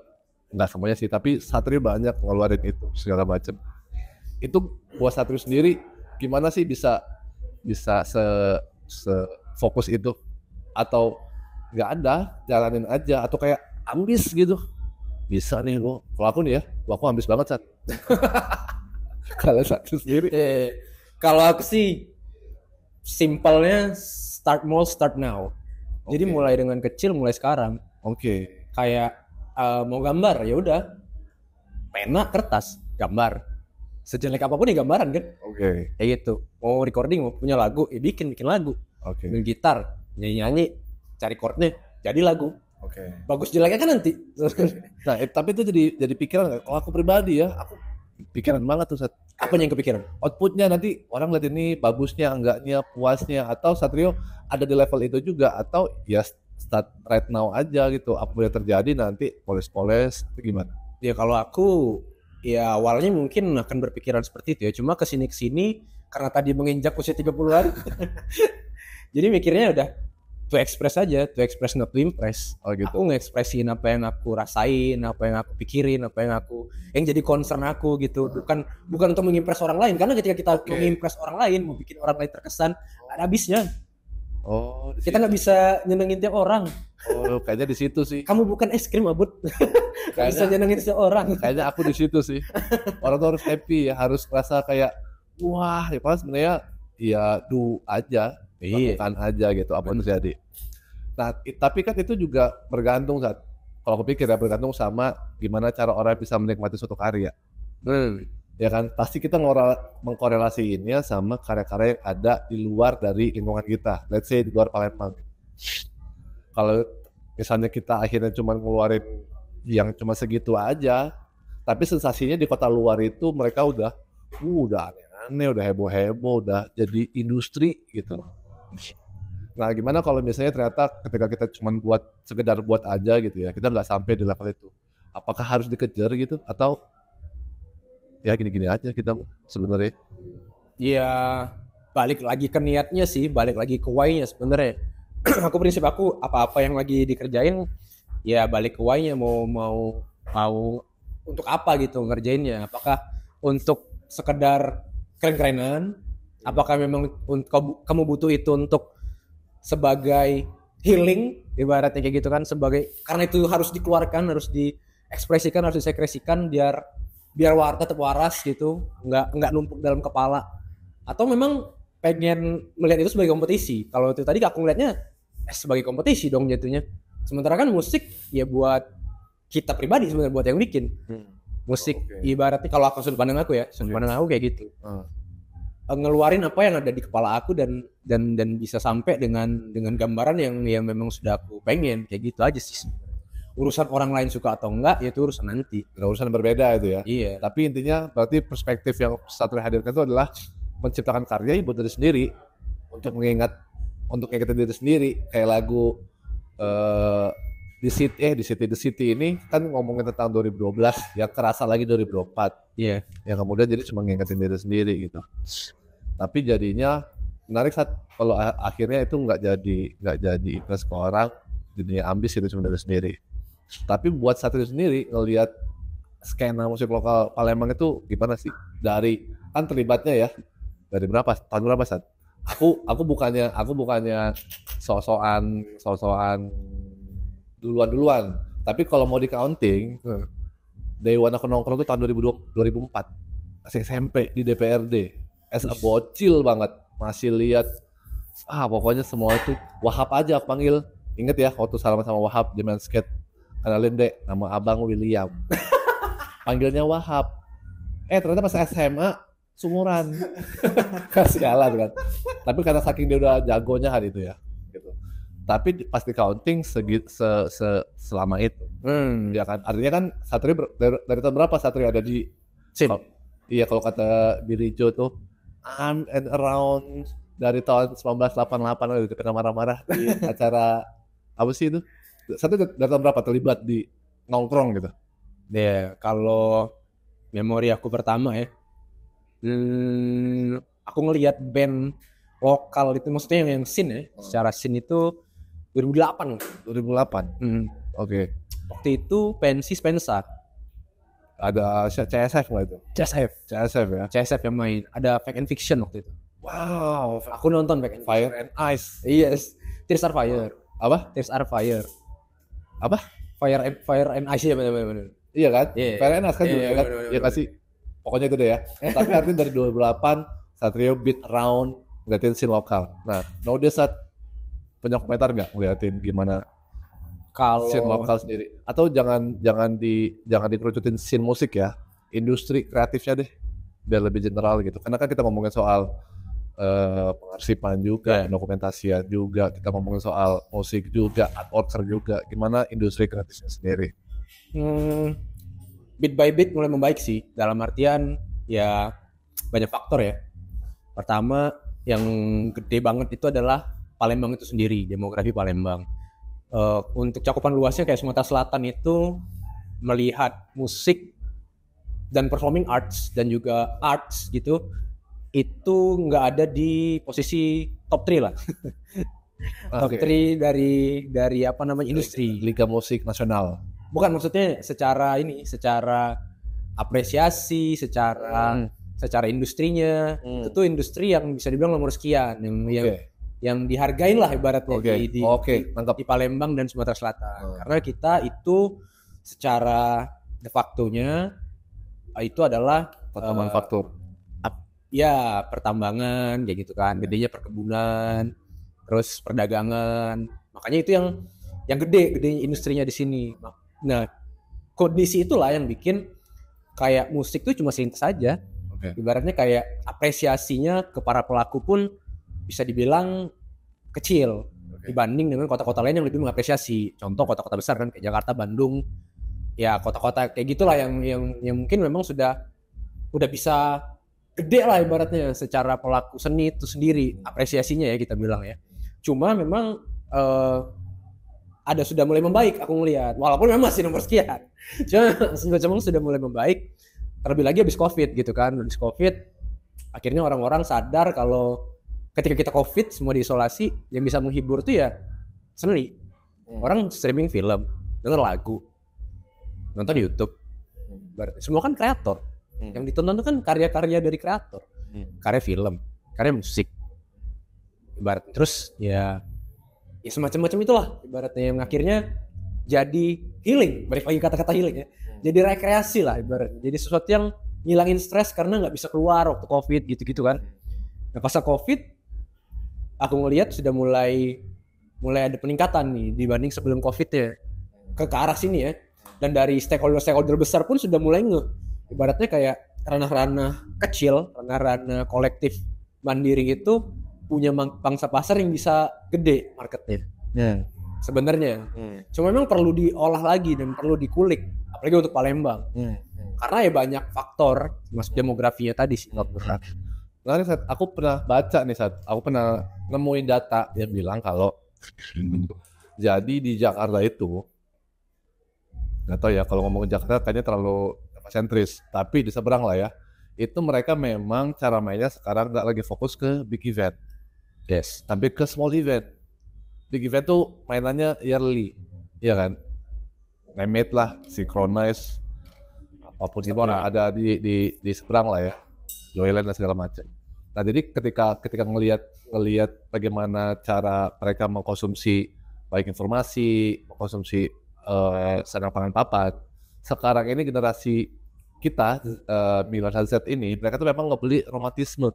nggak semuanya sih, tapi Satrio banyak ngeluarin itu segala macam. Itu buat Satrio sendiri gimana sih bisa bisa se fokus itu, atau nggak ada, jalanin aja, atau kayak ambis gitu. Bisa nih lo, kalau aku nih ya, aku ambis banget Sat. Kalau Satrio sendiri. Kalau aku sih simpelnya start small, start now. Jadi Oke. mulai dengan kecil, mulai sekarang. Oke. Kayak mau gambar ya udah, pena, kertas, gambar. Sejelek apapun ya gambaran kan. Oke. Kayak gitu. Mau recording, mau punya lagu, ya bikin lagu. Oke. Main gitar, nyanyi, cari chordnya, jadi lagu. Oke. Bagus jeleknya kan nanti. Nah, tapi itu jadi pikiran nggak? Kalau aku pribadi ya, aku pikiran banget tuh Sat. Apa yang kepikiran? Outputnya nanti orang lihat ini bagusnya, enggaknya, puasnya, atau Satrio ada di level itu juga, atau ya start right now aja gitu. Apa yang terjadi nanti poles-poles, itu gimana? Ya kalau aku ya awalnya mungkin akan berpikiran seperti itu ya. Cuma kesini karena tadi menginjak usia 30-an. Jadi mikirnya udah to express aja, to express not to impress. Oh gitu. Aku nge-expressin apa yang aku rasain, apa yang aku pikirin, yang jadi concern aku gitu. Bukan untuk mengimpress orang lain, karena ketika kita mau mengimpress orang lain, mau bikin orang lain terkesan, ada habisnya. Oh, Kita nggak bisa nyenengin tiap orang. Oh, kayaknya di situ sih. Kamu bukan es krim, Abud. Nggak bisa nyenengin tiap orang. Kayaknya aku di situ sih. Orang tuh harus happy ya, harus merasa kayak wah, ya padahal sebenarnya ya do aja, lakukan aja gitu, apa yang terjadi. Nah, tapi kan itu juga bergantung Sat. Kalau aku pikir ya bergantung sama gimana cara orang bisa menikmati suatu karya. Ya kan, pasti kita mengkorelasiinnya sama karya-karya yang ada di luar dari lingkungan kita. Let's say di luar Palembang. Kalau misalnya kita akhirnya cuma ngeluarin yang cuma segitu aja, tapi sensasinya di kota luar itu mereka udah aneh-aneh, udah heboh-heboh, udah jadi industri gitu. Nah, gimana kalau misalnya ternyata ketika kita cuma sekedar buat aja gitu ya, kita nggak sampai di level itu. Apakah harus dikejar gitu, atau ya gini-gini aja kita sebenarnya? Ya balik lagi ke niatnya sih, balik lagi ke why-nya sebenarnya. Prinsip aku apa-apa yang lagi dikerjain ya balik ke why-nya, mau untuk apa gitu ngerjainnya. Apakah untuk sekedar keren-kerenan? Apakah memang kamu butuh itu untuk sebagai healing, ibaratnya kayak gitu kan, karena itu harus dikeluarkan, harus diekspresikan, harus disekresikan biar tetap waras gitu, nggak numpuk dalam kepala. Atau memang pengen melihat itu sebagai kompetisi. Kalau itu tadi aku ngeliatnya sebagai kompetisi dong jatuhnya. Sementara kan musik ya buat kita pribadi sebenarnya, buat yang bikin. Musik ibaratnya kalau aku sudut pandang aku kayak gitu. Ngeluarin apa yang ada di kepala aku dan bisa sampai dengan gambaran yang memang sudah aku pengen, kayak gitu aja sih. Urusan orang lain suka atau enggak ya itu urusan nanti. Urusan berbeda itu ya. Iya. Tapi intinya berarti perspektif yang Satrio hadirkan itu adalah menciptakan karya buat diri sendiri, untuk mengingat diri sendiri. Kayak lagu The City ini kan ngomongin tentang 2012, yang kerasa lagi 2024. Iya. Yang kemudian jadi cuma ngingetin diri sendiri gitu. Tapi jadinya menarik saat kalau akhirnya itu nggak jadi impress ke orang, jadinya ambis itu cuma diri sendiri. Tapi buat Satrio sendiri ngelihat skena musik lokal Palembang itu gimana sih? Dari kan terlibatnya ya dari tahun berapa Sat? Aku bukannya sosokan duluan. Tapi kalau mau di counting, Day One aku nongkrong tuh tahun 2004. Masih SMP di DPRD. As a bocil banget. Masih lihat pokoknya semua itu Wahab aja aku panggil. Ingat ya waktu salaman sama Wahab di main skate. Kenalin dek, nama abang William. Panggilnya Wahab. Ternyata pas SMA sumuran. Kasialan kan. Tapi karena saking dia udah jagonya hari itu ya. Gitu. Tapi pas di counting selama itu. Ya kan. Artinya kan Satrio dari tahun berapa Satrio ada di Sin. Iya kalau kata Birijo tuh and around dari tahun 1988 udah kita marah-marah di acara apa sih itu? Satu dari tahun berapa terlibat di nongkrong gitu? Ya, kalau memori aku pertama ya, aku ngelihat band lokal itu, maksudnya yang scene ya, secara scene itu 2008. 2008. Oke. Waktu itu pensi Spensa. Ada CSF nggak itu? CSF ya. CSF yang main. Ada Fact and Fiction waktu itu. Wow. Aku nonton Fact and Fire and Ice. Yes. Tears Are Fire. Apa? Tears Are Fire. Apa? Fire and Ice ya benar-benar. Iya kan? Yeah. Fire and Ice kan juga Yeah, kan? bener. Ya kasih. Pokoknya itu deh ya. Tapi artinya dari 2008 Satrio beat around ngeliatin scene lokal. Nah, nowadays Sat punya komentar nggak ngeliatin gimana Kalau scene lokal sendiri? Atau jangan dikerucutin scene musik ya, industri kreatifnya deh, biar lebih general gitu. Karena kan kita ngomongin soal pengarsipan juga, dokumentasian juga, kita ngomongin soal musik juga, art worker juga. Gimana industri kreatifnya sendiri? Bit by bit mulai membaik sih. Dalam artian ya banyak faktor ya. Pertama yang gede banget itu adalah Palembang itu sendiri, demografi Palembang. Untuk cakupan luasnya kayak Sumatera Selatan itu melihat musik dan performing arts dan juga arts gitu itu nggak ada di posisi top 3 lah. Top 3 dari apa namanya industri Liga Musik Nasional. Bukan, maksudnya secara apresiasi, secara industrinya itu tuh industri yang bisa dibilang nomor sekian yang dihargain lah ibaratnya di Palembang dan Sumatera Selatan. Karena kita itu secara de facto-nya itu adalah kota manufaktur. Ya, pertambangan kayak gitu kan, gedenya perkebunan, terus perdagangan. Makanya itu yang gede industrinya di sini. Nah, kondisi itulah yang bikin kayak musik tuh cuma selintas aja. Ibaratnya kayak apresiasinya ke para pelaku pun bisa dibilang kecil dibanding dengan kota-kota lain yang lebih mengapresiasi. Contoh kota-kota besar kan kayak Jakarta, Bandung, ya kota-kota kayak gitulah yang mungkin memang udah bisa gede lah ibaratnya secara pelaku seni itu sendiri apresiasinya ya kita bilang ya. Cuma memang ada sudah mulai membaik aku ngelihat, walaupun memang masih nomor sekian. Cuma sudah mulai membaik. Terlebih lagi habis COVID gitu kan. Habis COVID akhirnya orang-orang sadar kalau ketika kita COVID semua diisolasi, yang bisa menghibur tuh ya seni. Orang streaming film, denger lagu, nonton YouTube. Semua kan kreator. Yang ditonton tuh kan karya-karya dari kreator. Karya film, karya musik. Ibarat terus ya semacam-macam itulah ibaratnya yang akhirnya jadi healing. Balik lagi kata-kata healing ya. Jadi rekreasi lah ibaratnya. Jadi sesuatu yang ngilangin stres karena nggak bisa keluar waktu COVID gitu-gitu kan. Nah pasca COVID aku ngelihat sudah mulai ada peningkatan nih dibanding sebelum COVID ya ke arah sini ya. Dan dari stakeholder besar pun sudah mulai ibaratnya kayak ranah-ranah kecil, ranah-ranah kolektif mandiri itu punya pangsa pasar yang bisa gede marketnya. Sebenarnya. Cuma memang perlu diolah lagi dan perlu dikulik, apalagi untuk Palembang. Karena ya banyak faktor, masuk demografinya tadi sih. Nah, Sat, aku pernah baca nih, aku pernah nemuin data yang bilang kalau jadi di Jakarta itu, nggak tahu ya kalau ngomongin Jakarta kayaknya terlalu sentris, tapi di seberang lah ya, itu mereka memang cara mainnya sekarang nggak lagi fokus ke big event, tapi ke small event. Big event tuh mainannya yearly, ya kan? Name it lah, synchronize, apapun itu ada di seberang lah ya, Joyland dan segala macam. Nah jadi ketika ngelihat bagaimana cara mereka mengkonsumsi baik informasi, mengkonsumsi sedang pangan papan, sekarang ini generasi kita milenial Z ini, mereka tuh memang ngebeli romantisme,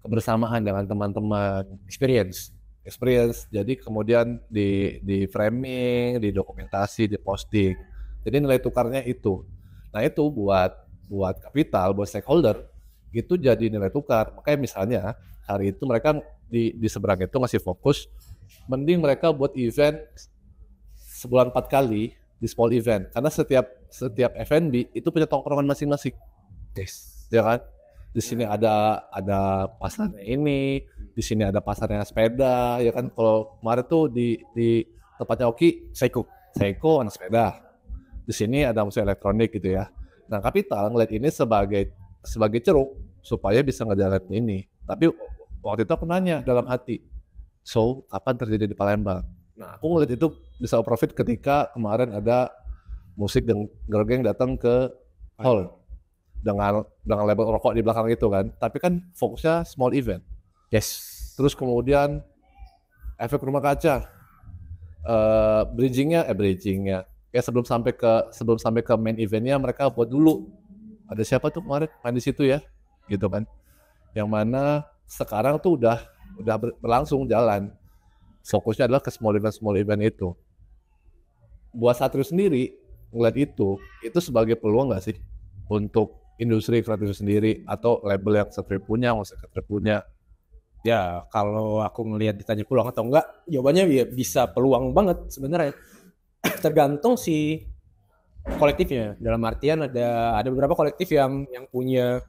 kebersamaan dengan teman-teman, experience. Jadi kemudian di framing, di dokumentasi, di posting. Jadi nilai tukarnya itu. Nah itu buat kapital, buat stakeholder itu jadi nilai tukar. Makanya misalnya hari itu mereka di seberang itu ngasih fokus, mending mereka buat event sebulan 4 kali di small event, karena setiap F&B itu punya tongkrongan masing-masing. Yes. Ya kan? Di sini ada pasarnya ini, di sini ada pasarnya sepeda, ya kan? Kalau kemarin tuh di tempatnya Oki, Seiko anak sepeda. Di sini ada musik elektronik gitu ya. Nah, kapital ngeliat ini sebagai ceruk supaya bisa ngejalanin ini. Tapi waktu itu aku nanya dalam hati, so kapan terjadi di Palembang? Nah, aku ngeliat itu bisa profit ketika kemarin ada musik dan girl gang datang ke hall dengan label rokok di belakang itu kan. Tapi kan fokusnya small event. Yes. Terus kemudian efek rumah kaca, bridgingnya. Ya sebelum sampai ke main eventnya mereka buat dulu. Ada siapa tuh kemarin main di situ ya, gitu kan. Yang mana sekarang tuh udah berlangsung jalan. Fokusnya adalah ke small event itu. Buat Satrio sendiri ngeliat itu sebagai peluang nggak sih untuk industri kreatif sendiri atau label yang Satrio punya, musik Satrio punya? Ya kalau aku ngelihat ditanya peluang atau enggak, jawabannya ya bisa peluang banget sebenarnya. Tergantung si kolektifnya. Dalam artian ada beberapa kolektif yang punya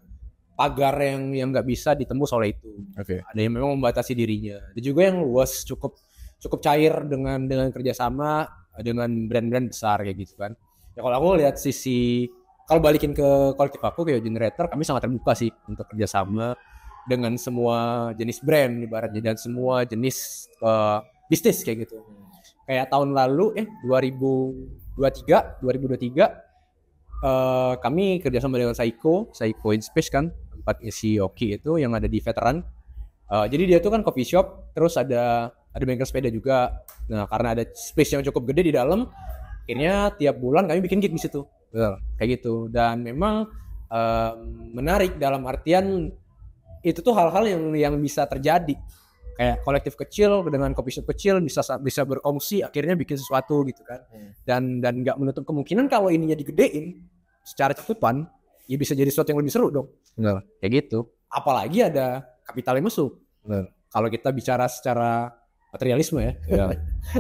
pagar yang nggak bisa ditembus oleh itu. Okay. Ada yang memang membatasi dirinya. Ada juga yang luas, cukup cair dengan kerjasama dengan brand-brand besar kayak gitu kan. Ya kalau aku lihat kalau balikin ke kolektif aku kayak Generator, kami sangat terbuka sih untuk kerjasama dengan semua jenis brand ibaratnya dan semua jenis bisnis kayak gitu. Kayak tahun lalu 2023 kami kerjasama dengan Seiko in Space kan, tempatnya si Oki itu yang ada di Veteran. Jadi dia tuh kan coffee shop, terus ada bengkel sepeda juga. Nah karena ada space yang cukup gede di dalam, akhirnya tiap bulan kami bikin gig di situ. Betul. Kayak gitu. Dan memang menarik dalam artian itu tuh hal-hal yang bisa terjadi. Kayak kolektif kecil dengan coffee shop kecil bisa berkongsi akhirnya bikin sesuatu gitu kan. Dan nggak menutup kemungkinan kalau ininya digedein secara cetupan ya bisa jadi sesuatu yang lebih seru dong. Benar. Kayak gitu. Apalagi ada kapital yang masuk. Benar. Kalau kita bicara secara materialisme ya.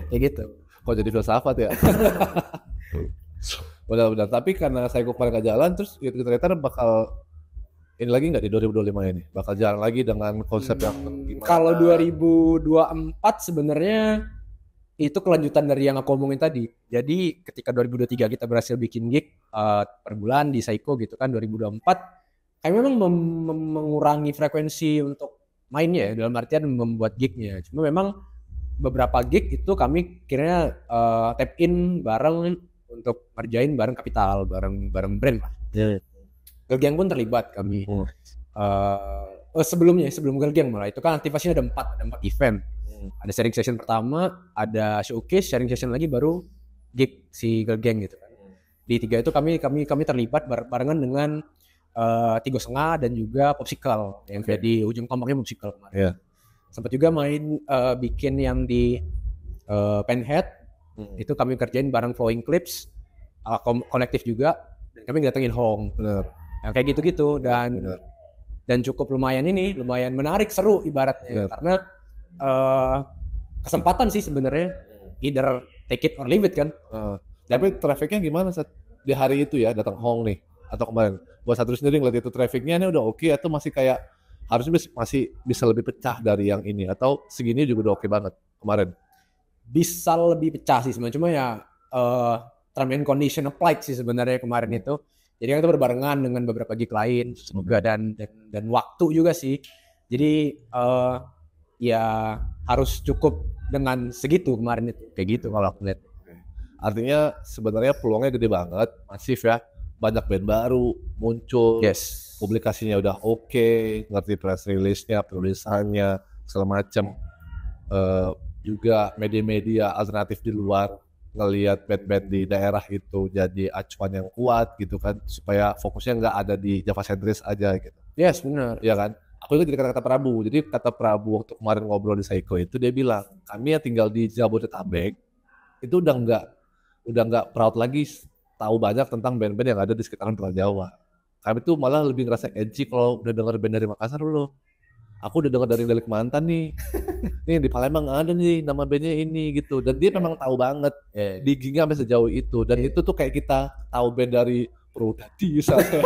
Kayak gitu. Kok jadi filsafat ya? Benar-benar. Tapi karena saya kemarin gak jalan, terus ternyata bakal ini lagi nggak di 2025 ini? Bakal jalan lagi dengan konsep yang gimana? Kalau 2024 sebenarnya itu kelanjutan dari yang aku omongin tadi. Jadi ketika 2023 kita berhasil bikin gig per bulan di Seiko gitu kan, 2024 kami memang mengurangi frekuensi untuk mainnya ya, dalam artian membuat gignya. Cuma memang beberapa gig itu kami kira tap in bareng untuk ngerjain bareng kapital, bareng brand lah. Yeah. Girl Gang pun terlibat kami. Sebelum Girl Gang malah itu kan aktivasinya ada 4 event. Ada sharing session pertama, ada showcase, sharing session lagi baru gig si Girl Gang gitu kan. Di 3 itu kami terlibat barengan dengan Tigo Setengah dan juga Popsicle yang jadi ujung tombaknya Popsicle kemarin. Yeah. Sempat juga main bikin yang di Penhead. Itu kami kerjain bareng Flowing Clips, kolektif juga, dan kami datengin Hong. Benar. Yang kayak gitu-gitu dan cukup lumayan menarik, seru ibaratnya. Karena kesempatan sih sebenarnya, either take it or leave it kan. Tapi trafficnya gimana saat di hari itu ya datang Hong nih atau kemarin? Buat Satrio sendiri ngeliat itu trafficnya ini udah oke atau masih kayak harusnya masih bisa lebih pecah dari yang ini atau segini juga udah oke banget kemarin? Bisa lebih pecah sih sebenarnya, cuma ya term and condition applied sih sebenarnya kemarin itu. Jadi kan itu berbarengan dengan beberapa gig lain semoga dan waktu juga sih. Jadi ya harus cukup dengan segitu kemarin itu. Kayak gitu kalau aku lihat. Artinya sebenarnya peluangnya gede banget, masif ya. Banyak band baru muncul. Yes. Publikasinya udah oke, ngerti press release-nya, tulisannya, segala macam. Juga media-media alternatif di luar ngelihat band-band di daerah itu jadi acuan yang kuat gitu kan, supaya fokusnya nggak ada di Java sentris aja gitu. Yes, benar. Iya kan? Aku itu jadi kata-kata Prabu. Jadi kata Prabu waktu kemarin ngobrol di Saiko itu dia bilang, kami yang tinggal di Jabodetabek itu udah nggak proud lagi tahu banyak tentang band-band yang ada di sekitaran Pulau Jawa. Kami tuh malah lebih ngerasa edgy kalau udah denger band dari Makassar dulu. Aku udah denger dari Kalimantan nih. Nih di Palembang ada nih nama bandnya ini gitu. Dan dia memang tahu banget diggingnya sampai sejauh itu. Dan itu tuh kayak kita tahu band dari Purwodadi misalnya.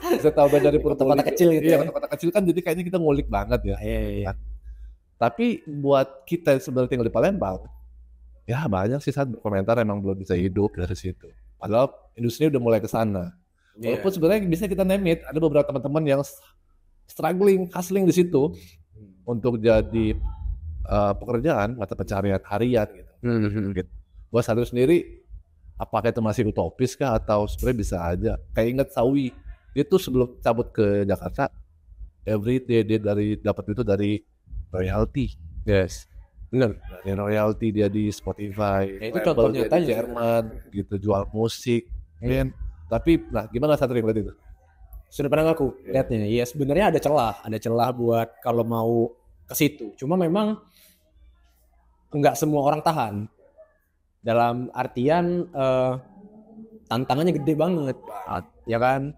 Bisa tahu band dari Kota-kota kecil gitu. Iya, kota-kota kecil kan jadi kayaknya kita ngulik banget ya. Iya. Tapi buat kita yang sebenarnya tinggal di Palembang, ya banyak sih saat berkomentar emang belum bisa hidup dari situ. Padahal industri udah mulai ke sana. Walaupun sebenarnya bisa kita name it, ada beberapa teman-teman yang struggling, hustling di situ untuk jadi pekerjaan mata pencarian harian gitu. Gitu. Buat satu sendiri, apakah itu masih utopis kah atau sebenarnya bisa aja? Kayak ingat Sawi, dia tuh sebelum cabut ke Jakarta, every day dia dapat itu dari royalty. Yes. Benar. Dari royalty dia di Spotify, itu contoh nyata di Jerman gitu, jual musik, band. Tapi nah gimana Satria ngeliat itu? Sudah pernah aku lihatnya. Iya, sebenarnya ada celah buat kalau mau ke situ. Cuma memang nggak semua orang tahan. Dalam artian tantangannya gede banget, ya kan?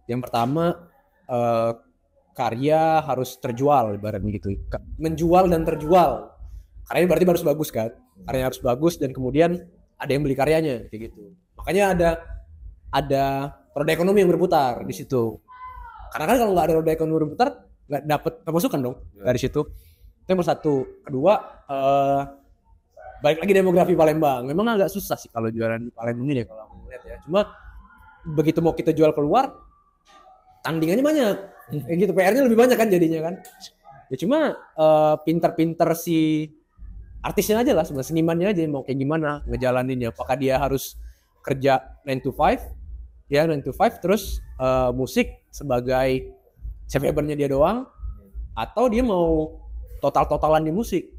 Yang pertama karya harus terjual, ibaratnya gitu. Menjual dan terjual. Karyanya berarti harus bagus kan? Karyanya harus bagus dan kemudian ada yang beli karyanya kayak gitu. Makanya ada roda ekonomi yang berputar di situ. Karena kan kalau nggak ada roda ekonomi berputar, nggak dapat pemasukan dong dari situ. Itu yang satu. Kedua, balik lagi demografi Palembang. Memang agak susah sih kalau jualan di Palembang ini kalau aku lihat ya. Cuma begitu mau kita jual keluar, tandingannya banyak. Kayak gitu, PR-nya lebih banyak kan jadinya kan. Ya cuma pinter-pinter si artisnya aja lah, sebenarnya senimannya aja mau kayak gimana ngejalaninnya. Apakah dia harus kerja 9 to 5? Ya 9 to 5 terus musik sebagai safe haven-nya dia doang, atau dia mau total-totalan di musik.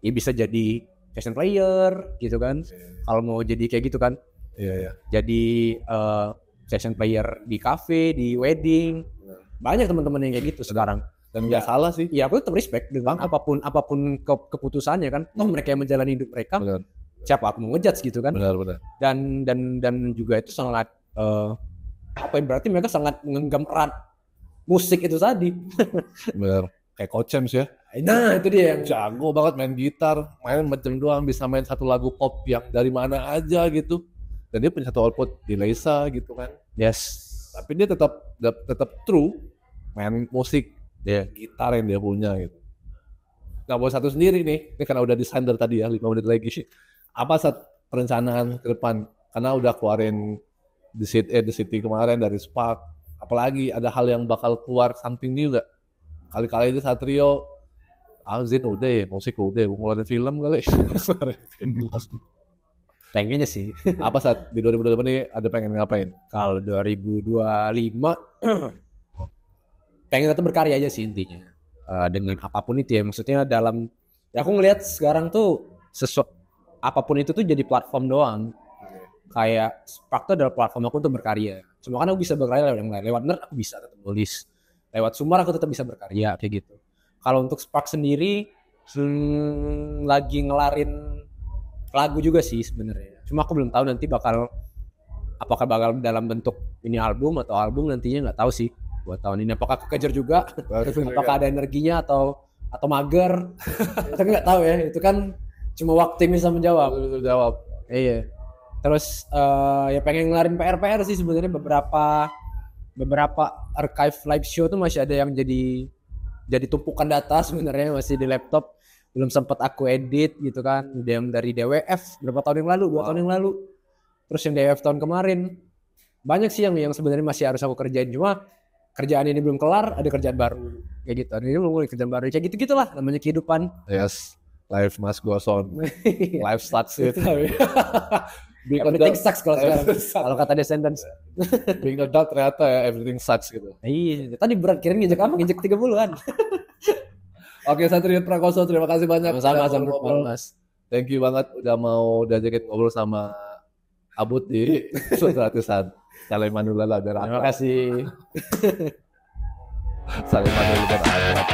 Ya bisa jadi fashion player gitu kan. Kalau mau jadi kayak gitu kan. Iya. Jadi fashion player di cafe, di wedding. Banyak teman-teman yang kayak gitu sekarang. Dan nggak salah sih. Ya aku tetap respect dengan apapun keputusannya kan. Toh mereka yang menjalani hidup mereka. Benar. Siapa aku mau ngejudge gitu kan. Benar. Dan juga itu sangat berarti mereka sangat mengenggam erat musik itu tadi. Benar. Kayak Coach James ya. Nah itu dia yang jago banget main gitar, main macam doang, bisa main satu lagu pop yang dari mana aja gitu. Dan dia punya satu output di Leisa gitu kan. Yes. Tapi dia tetap true main musik, gitar yang dia punya gitu. Nah buat satu sendiri nih, ini karena udah desain dari tadi ya 5 menit lagi. Apa saat perencanaan ke depan? Karena udah keluarin The City kemarin dari Spark. Apalagi ada hal yang bakal keluar something new gak? Kali-kali itu Satrio, Zin udah ya, musik udah, ngeluarin film kali. Pengennya sih. Apa saat di 2025 ini ada pengen ngapain? Kalau 2025 pengen tetap berkarya aja sih intinya. Dengan apapun itu ya, maksudnya dalam ya aku ngelihat sekarang tuh apapun itu tuh jadi platform doang. Kayak Spark tuh adalah platform aku untuk berkarya. Cuma kan aku bisa berkarya lewat yang lain. Lewat nerd aku bisa tetap nulis. Lewat Sumar aku tetap bisa berkarya kayak gitu. Kalau untuk Spark sendiri lagi ngelarin lagu juga sih sebenarnya. Cuma aku belum tahu nanti apakah bakal dalam bentuk ini album atau album nantinya nggak tahu sih buat tahun ini. Apakah kekejar juga? Apakah ada energinya atau mager? Kita nggak tahu ya. Itu kan cuma waktu yang bisa menjawab. Iya. Terus ya pengen ngelarin PR sih sebenarnya beberapa archive live show tuh masih ada yang jadi tumpukan data sebenarnya masih di laptop. Belum sempat aku edit gitu kan. Yang dari DWF berapa tahun yang lalu, 2 tahun yang lalu. Terus yang DWF tahun kemarin. Banyak sih yang sebenarnya masih harus aku kerjain, cuma kerjaan ini belum kelar, ada kerjaan baru kayak gitu. Ini belum mulai kerjaan baru kayak gitu-gitulah namanya kehidupan. Yes, life must go on. Life sucks gitu. Everything sucks kalau sekarang. Kalau kata Descendants. Being adult ternyata ya everything sucks gitu. Iya, tadi berat kirain nginjek 30-an. Oke, Satrio Prakoso, terima kasih banyak. Sama-sama, Mas. Thank you banget udah mau diajakin ngobrol sama Abut di Sutra Tusan. Salam manula lah Terima kasih. Salam manula dan akhirat.